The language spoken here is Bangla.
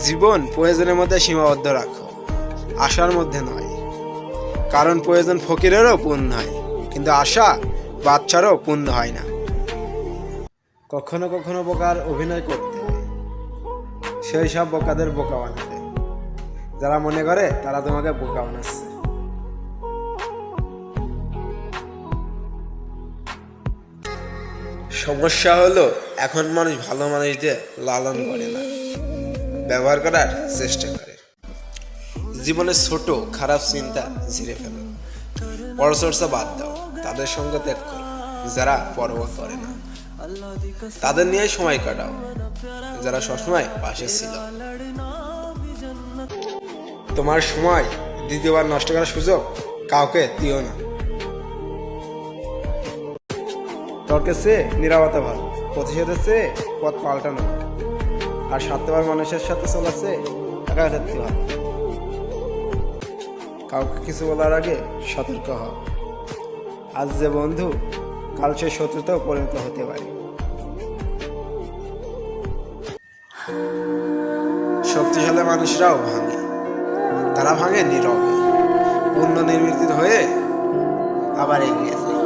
জীবন প্রয়োজনের মধ্যে সীমাবদ্ধ রাখো, আশার মধ্যে নয়। কারণ প্রয়োজন ফকিরেরও পূর্ণ হয়, কিন্তু আশা বাচ্চারও পূর্ণ হয় না। কখনো কখনো বোকার অভিনয় করতে হয়, সেই সব বোকাদের বোকা বানাতে, যারা মনে করে তারা তোমাকে বোকা বানাচ্ছে। সমস্যা হলো এখন মানুষ ভালো মানুষদের লালন করে না, ব্যবহার করার চেষ্টা করে। জীবনের ছোট খারাপ চিন্তা ঝেড়ে ফেলো, পরচর্চা বাদ দাও, তাদের সঙ্গে ত্যাগ করো যারা পরোয়া করে না। তাদের নিয়ে সময় কাটাও যারা সবসময় পাশে ছিল। তোমার সময় দ্বিতীয়বার নষ্ট করার সুযোগ কাউকে দিও না। তর্কের চেয়ে নীরবতা ভালো, প্রতিশোধের চেয়ে পথ পাল্টানো, আর স্বার্থপর মানুষের সাথে চলাচ্ছে একা থাকতে ভালো। কাউকে কিছু বলার আগে সতর্ক হও, আজ যে বন্ধু কাল সে শত্রুতেও পরিণত হতে পারে। শক্তিশালী মানুষরাও ভাঙে, তারা ভাঙে নীরবে, পুনর্নির্মিত হয়ে আবার এগিয়ে যায়।